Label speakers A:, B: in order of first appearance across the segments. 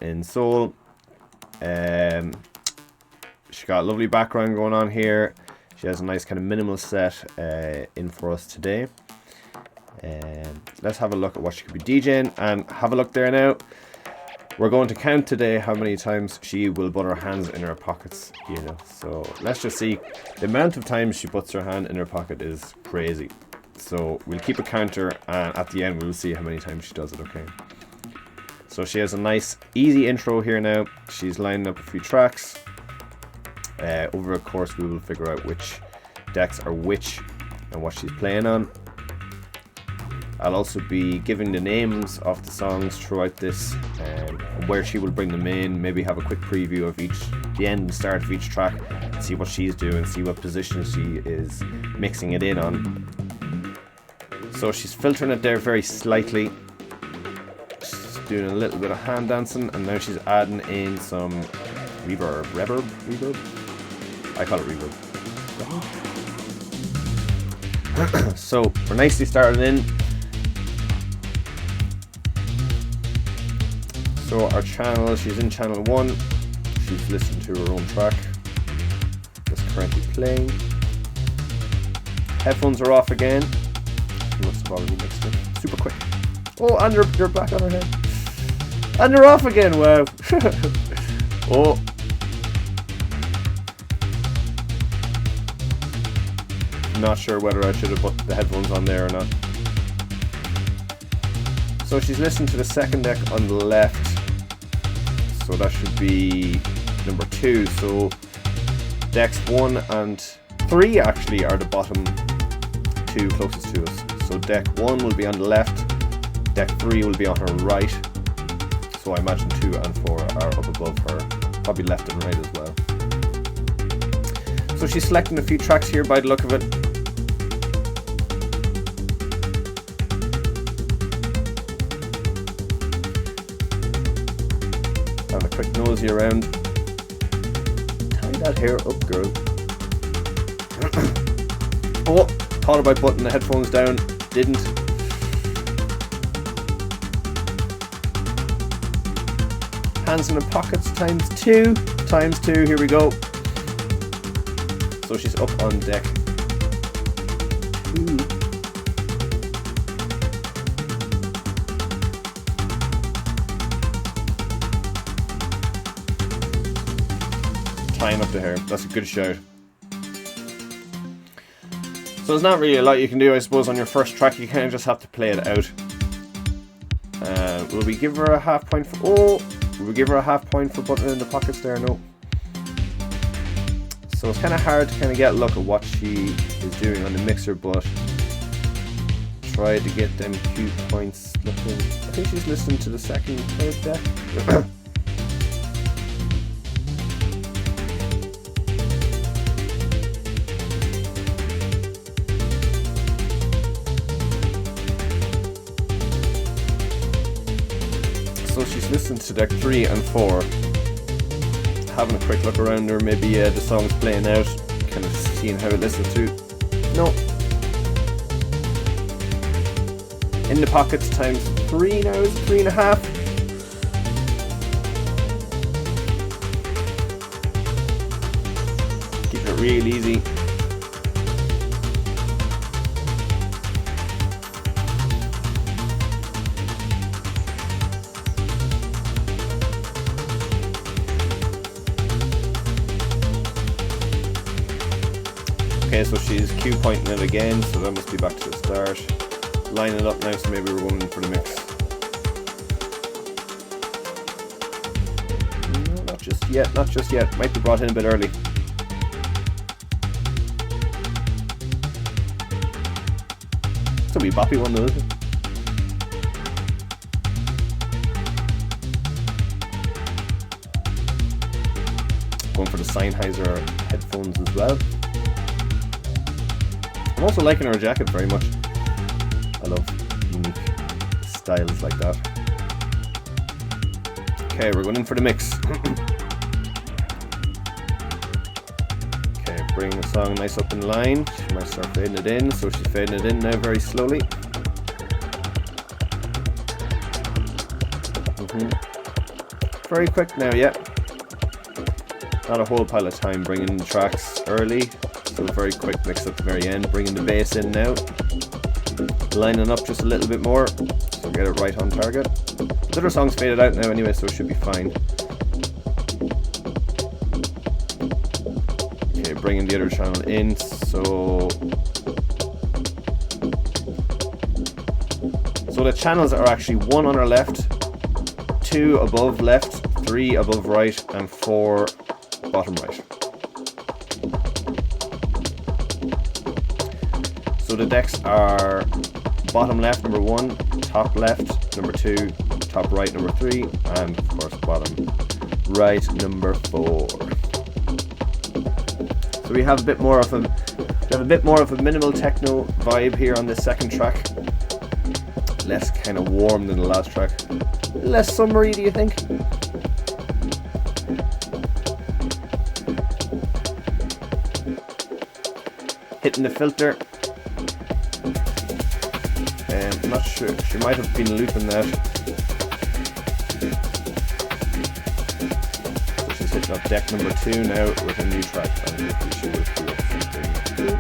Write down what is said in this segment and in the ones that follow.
A: In soul. She got a lovely background going on here. She has a nice kind of minimal set in for us today. Let's have a look at what she could be DJing, and have a look there now. We're going to count today how many times she will put her hands in her pockets, you know. So let's just see. The amount of times she puts her hand in her pocket is crazy. So we'll keep a counter, and at the end we'll see how many times she does it, okay? So she has a nice easy intro here now. She's lining up a few tracks. Over the course we will figure out which decks are which and what she's playing on. I'll also be giving the names of the songs throughout this, where she will bring them in, maybe have a quick preview of the end and start of each track, see what she's doing, see what position she is mixing it in on. So she's filtering it there very slightly. She's doing a little bit of hand dancing, and now she's adding in some reverb. Reverb? I call it reverb. So we're nicely started in. So our channel, she's in channel 1. She's listened to her own track that's currently playing. Headphones are off again. She must have already mixed it. Super quick. Oh, and they're back on her head. And they're off again, wow. Oh. Not sure whether I should have put the headphones on there or not. So she's listened to the second deck on the left. So that should be number 2. So decks 1 and 3 actually are the bottom 2 closest to us. So deck 1 will be on the left, deck 3 will be on her right. So I imagine 2 and 4 are up above her, probably left and right as well. So she's selecting a few tracks here by the look of it. Have a quick nosy around. Tie that hair up, girl. Oh, thought about putting the headphones down, didn't. Hands in the pockets times 2. Times 2, here we go. So she's up on deck 2. Tying up the hair. That's a good shout. So there's not really a lot you can do, I suppose, on your first track. You kind of just have to play it out. Will we give her a half point for... Oh! Will we give her a half point for putting it in the pockets there? No. So it's kind of hard to kind of get a look at what she is doing on the mixer, but try to get them cue points looking. I think she's listening to the second, third deck. So she's listened to deck 3 and 4, having a quick look around her, maybe the song's playing out, kind of seeing how it listens to. No. In the pockets times 3 now, is 3.5. Keep it real easy. Okay, so she's cue pointing it again, so that must be back to the start. Line it up now, so maybe we're going in for the mix. No, not just yet, not just yet. Might be brought in a bit early. It's a wee boppy one though, isn't it? Going for the Sennheiser headphones as well. I'm also liking her jacket very much. I love unique styles like that. Okay, we're going in for the mix. Okay, bring the song nice up in line. She might start fading it in, so she's fading it in now very slowly. Very quick now, yeah. Not a whole pile of time bringing in the tracks early. So very quick mix at the very end. Bringing the bass in now. Lining up just a little bit more. So get it right on target. The other song's faded out now anyway, so it should be fine. Okay, bringing the other channel in. So the channels are actually 1 on our left, 2 above left, 3 above right, and 4 bottom right. So the decks are bottom left number 1, top left number 2, top right number 3, and of course bottom right number 4. So we have a bit more of a minimal techno vibe here on this second track. Less kind of warm than the last track. Less summery, do you think? Hitting the filter. I'm not sure. She might have been looping that. So she's hitting up deck number 2 now with a new track. And hopefully she will do something.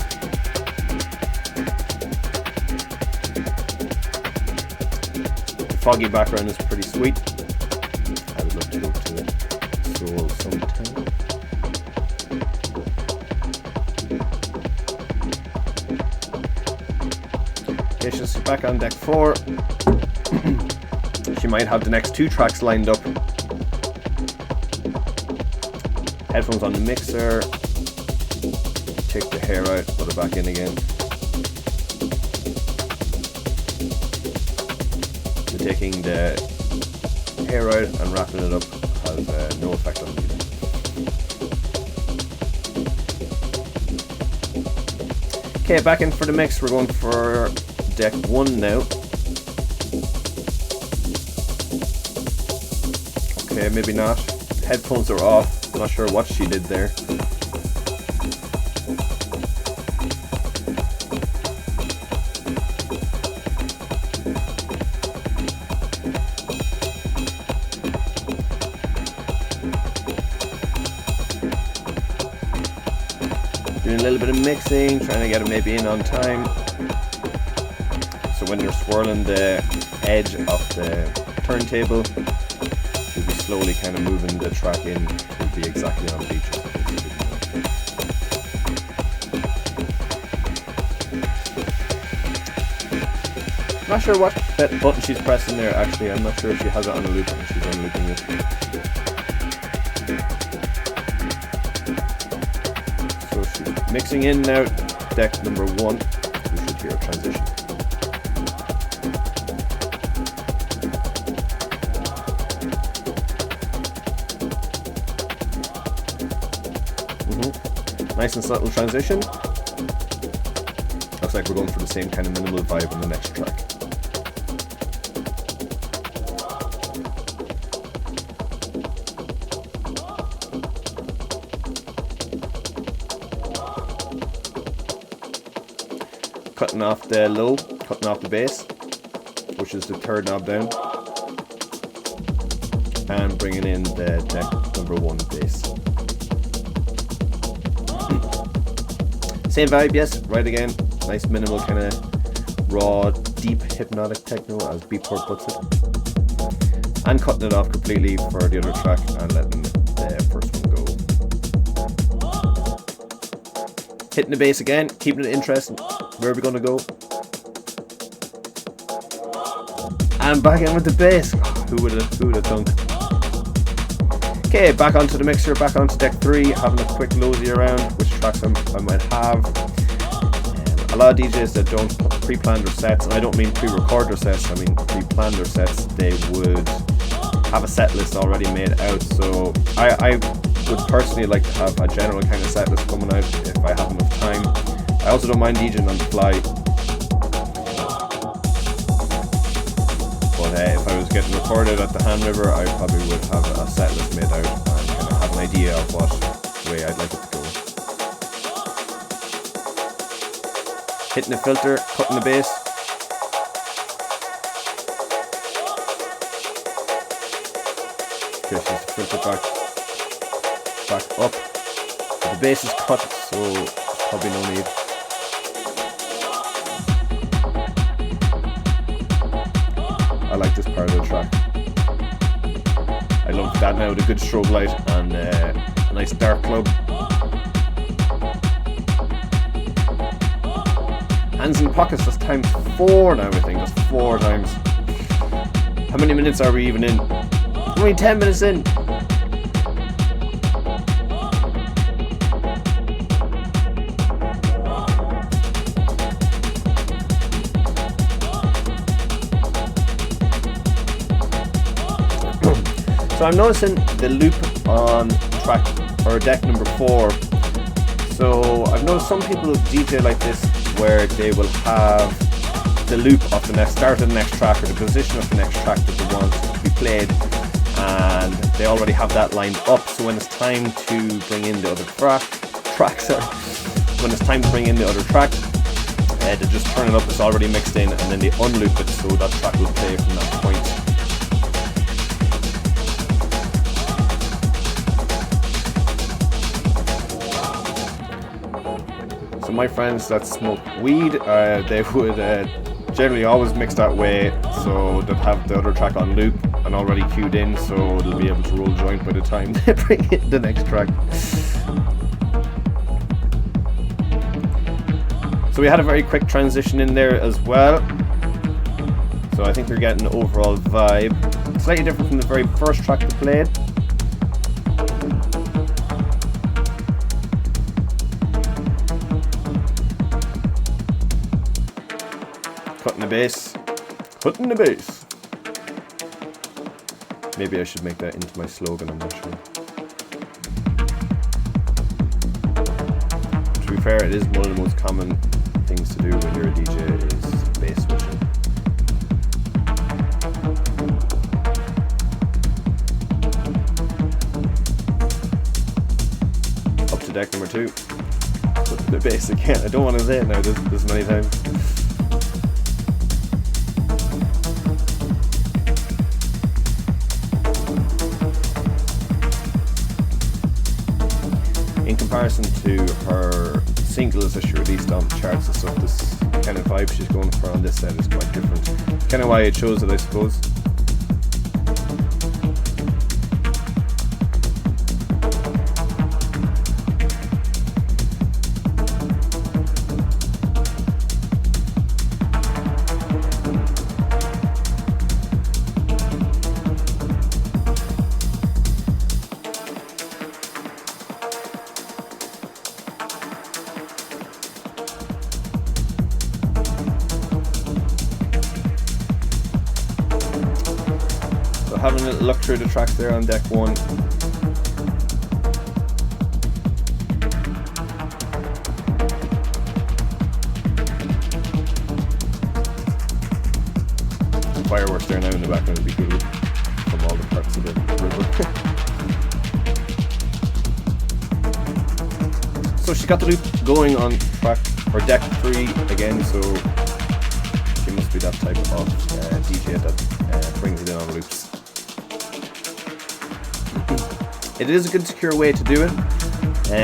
A: Foggy background is pretty sweet. I would love to go to Seoul sometime. Okay, she's back on deck 4. She might have the next 2 tracks lined up. Headphones on the mixer. Take the hair out, put it back in again. Taking the hair out and wrapping it up has no effect on the music. Okay, back in for the mix. We're going for deck 1 now. Okay, maybe not. Headphones are off. Not sure what she did there. Doing a little bit of mixing, trying to get it maybe in on time. So when you're swirling the edge of the turntable, you'll be slowly kind of moving the track in to be exactly on beat. Not sure what button she's pressing there actually. I'm not sure if she has it on a loop and she's unlooping it. Mixing in now, deck number 1. We should hear a transition. Nice and subtle transition. Looks like we're going for the same kind of minimal vibe on the next track. Cutting off the low, cutting off the bass, which is the 3rd knob down, and bringing in the deck number 1 bass. Same vibe, yes, right again. Nice minimal kind of raw, deep hypnotic techno, as Beatport puts it. And cutting it off completely for the other track and letting the first one go. Hitting the bass again, keeping it interesting. Where are we going to go? And back in with the bass. Who would have thunk? Okay, back onto the mixer, back onto deck 3, having a quick nosy around which tracks I might have. A lot of DJs that don't pre-plan their sets, and I don't mean pre-record their sets, I mean pre-plan their sets, they would have a set list already made out. So I would personally like to have a general kind of set list coming out if I have enough time. I also don't mind DJing on the fly. But if I was getting recorded at the Hand River, I probably would have a set list made out and kind of have an idea of what way I'd like it to go. Hitting the filter, cutting the bass. Okay, so just filter back up. The bass is cut, so there's probably no need. I like this part of the track. I love that now with a good strobe light and a nice dark club. Hands in pockets, that's times 4 now, I think. That's 4 times. How many minutes are we even in? Only 10 minutes in. So I'm noticing the loop on track or deck number 4. So I've noticed some people DJ like this where they will have the loop of the next start of the next track or the position of the next track that they want to be played, and they already have that lined up. So when it's time to bring in the other when it's time to bring in the other track, they just turn it up, it's already mixed in, and then they unloop it so that track will play from that point. So my friends that smoke weed, they would generally always mix that way, so they'll have the other track on loop and already queued in, so they'll be able to roll joint by the time they bring in the next track. So we had a very quick transition in there as well, so I think you're getting an overall vibe. Slightly different from the very first track we played. Cutting the bass. Maybe I should make that into my slogan, I'm not sure. To be fair, it is one of the most common things to do when you're a DJ is bass switching. Up to deck number 2. Cutting the bass again. I don't want to say it now this many times. In comparison to her singles that she released on the charts and stuff, this kind of vibe she's going for on this set is quite different. Kind of why I chose it, I suppose. Having a look through the tracks there on deck 1. Fireworks there now in the background would be cool from all the parts of the river. So she got the loop going on track or deck 3 again, so she must be that type of DJ that brings it in on loops. It is a good secure way to do it,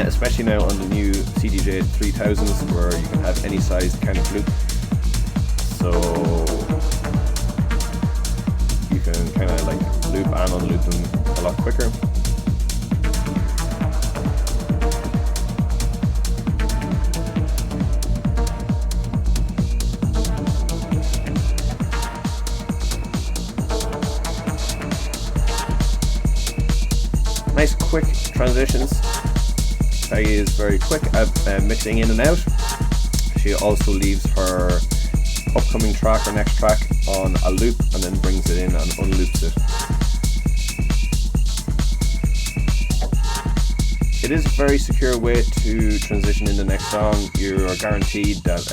A: especially now on the new CDJ 3000s where you can have any size kind of loop, so you can kind of like loop and unloop them a lot quicker. Nice quick transitions. Peggy is very quick at mixing in and out. She also leaves her upcoming track or next track on a loop and then brings it in and unloops it. It is a very secure way to transition in the next song. You are guaranteed that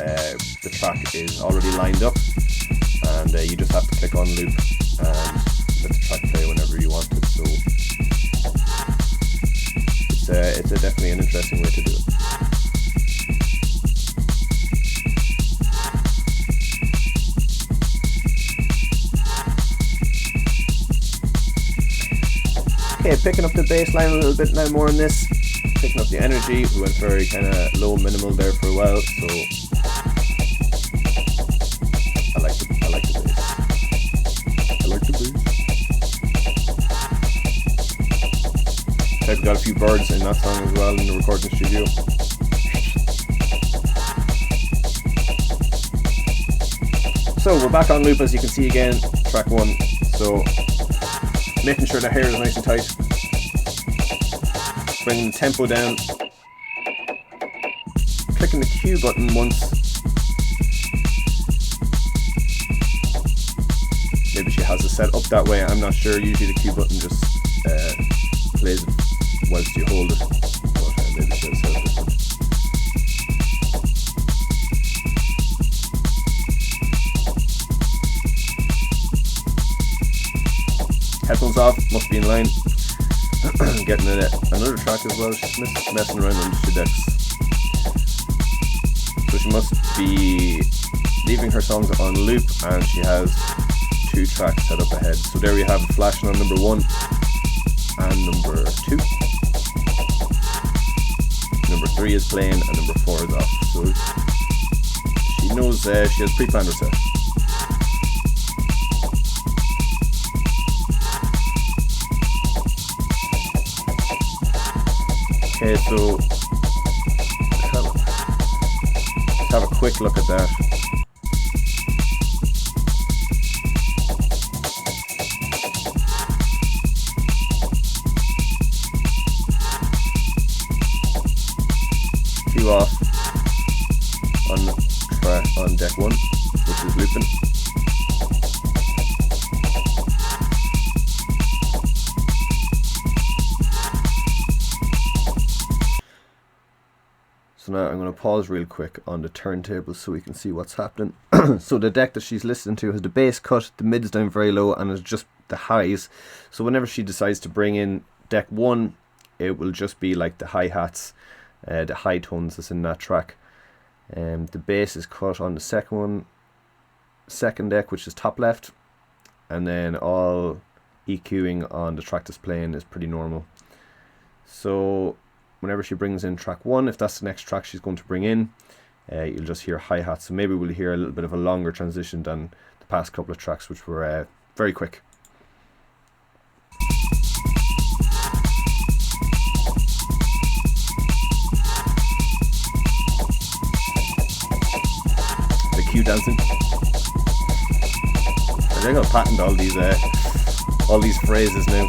A: the track is already lined up, and you just have to click on loop and let the track play whenever you want it. So it's definitely an interesting way to do it. picking up the bass line a little bit now more in this. Picking up the energy. We went very kind of low minimal there for a while, so I like the bass. I like the bass. I've got a few birds in that song as well in the recording studio. So we're back on loop, as you can see again, track 1. So making sure the hair is nice and tight. Bringing the tempo down. Clicking the Q button once. Maybe she has it set up that way, I'm not sure. Usually the Q button just plays it whilst you hold it. But maybe she has set it different. Headphones off, must be in line. Getting another track as well. She's messing around on the 2 decks. So she must be leaving her songs on loop, and she has 2 tracks set up ahead. So there we have it flashing on number 1 and number 2. Number 3 is playing and number 4 is off. So she knows she has pre-planned her set. Okay, so let's have a quick look at that. Cue off on deck 1, which is looping. So now I'm going to pause real quick on the turntable so we can see what's happening. So the deck that she's listening to has the bass cut, the mids down very low, and it's just the highs. So whenever she decides to bring in deck 1, it will just be like the hi-hats, the high tones that's in that track. The bass is cut on the second deck, which is top left, and then all EQing on the track that's playing is pretty normal. So whenever she brings in track 1, if that's the next track she's going to bring in, you'll just hear hi-hats. So maybe we'll hear a little bit of a longer transition than the past couple of tracks, which were very quick. The cue dancing. They're going to patent all these phrases now.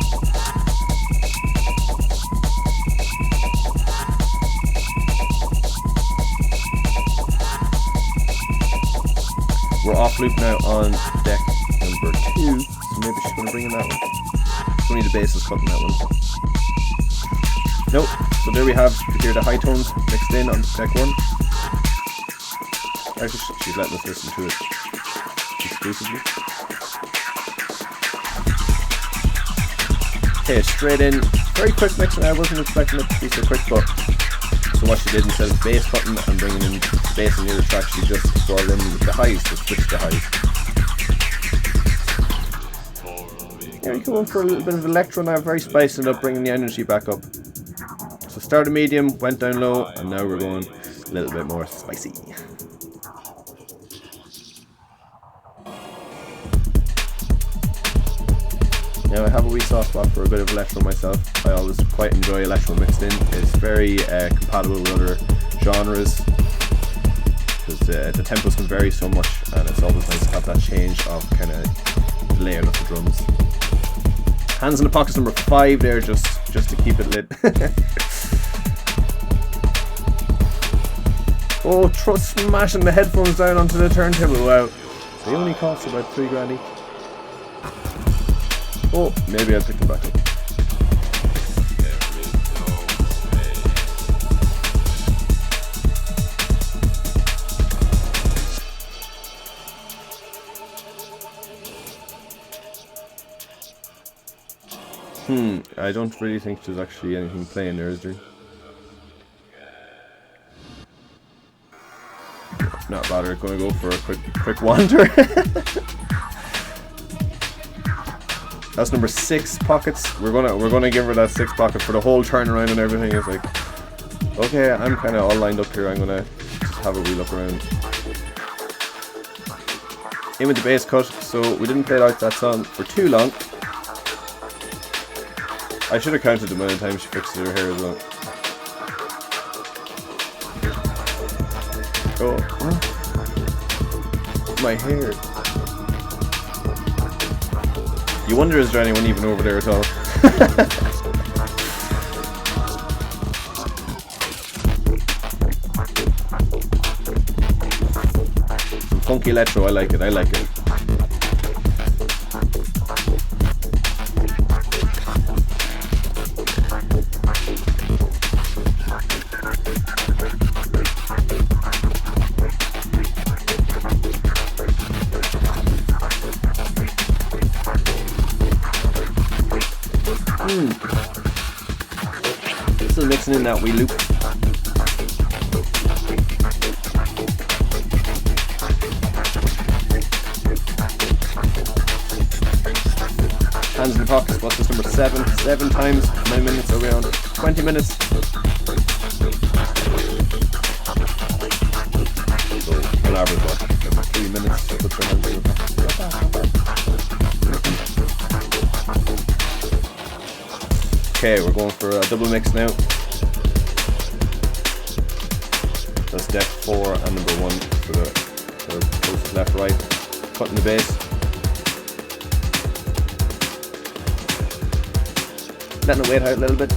A: We're off loop now on deck number 2, so maybe she's going to bring in that one. It's only the bass is cutting that one. Nope, so there we have, you hear the high tones mixed in on deck 1. Actually, she's letting us listen to it exclusively. Okay, straight in, very quick mixing. I wasn't expecting it to be so quick, but so what she did, instead of bass cutting and bringing in bass in the other track, she just brought it in with the highs, to switch the highs. Yeah, we're going for a little bit of electro now, very spicing it up, bringing the energy back up. So started medium, went down low, and now we're going a little bit more spicy. Now I have a wee soft spot for a bit of electro myself. I always quite enjoy electro mixed in. It's very compatible with other genres, because the tempos can vary so much, and it's always nice to have that change of kind of layering up the drums. Hands in the pockets number 5 there, just to keep it lit. Oh, smashing the headphones down onto the turntable. Wow, they only cost about $3 each. Oh, maybe I'll pick them back up. I don't really think there's actually anything playing there, is there? Not bother, gonna go for a quick wander. That's number 6 pockets. We're gonna give her that 6 pocket for the whole turnaround and everything. It's like, okay, I'm kind of all lined up here. I'm gonna just have a wee look around. In with the bass cut. So we didn't play out that song for too long. I should have counted the amount of times she fixes her hair as well. Oh, my hair. You wonder, is there anyone even over there at all? Some funky electro, I like it. Still mixing in that wee loop. Hands in the pockets. What's this, number 7? 7 times. How many minutes are we on? 20 minutes. So, on average, what? 3 minutes to put their hands in the pockets. Okay, we're going for a double mix now. That's deck 4 and number 1 for the closest left right. Cutting the bass. Letting it wait out a little bit.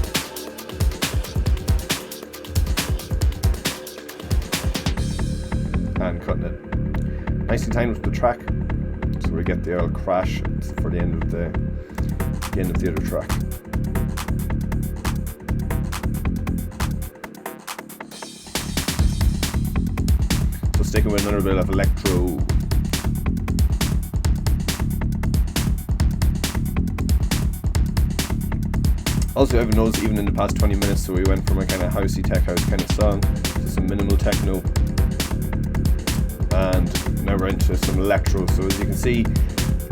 A: And cutting it. Nicely timed with the track. So we get the old crash for the end of the other track. Sticking with another bit of electro. Also, I've noticed even in the past 20 minutes, so we went from a kind of housey tech house kind of song to some minimal techno, and now we're into some electro. So as you can see,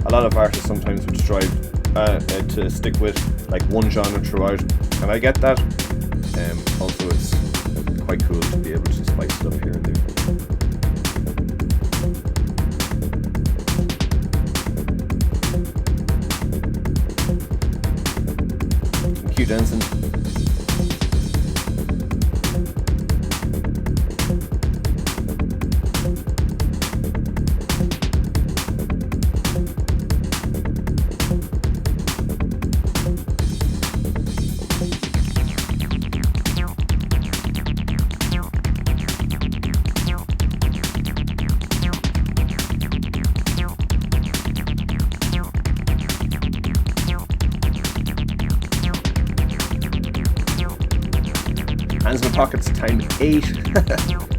A: a lot of artists sometimes would strive to stick with like one genre throughout, and I get that. Also, it's quite cool to be able to spice stuff here and there. Cue dancing. Hands in the pockets, timed 8.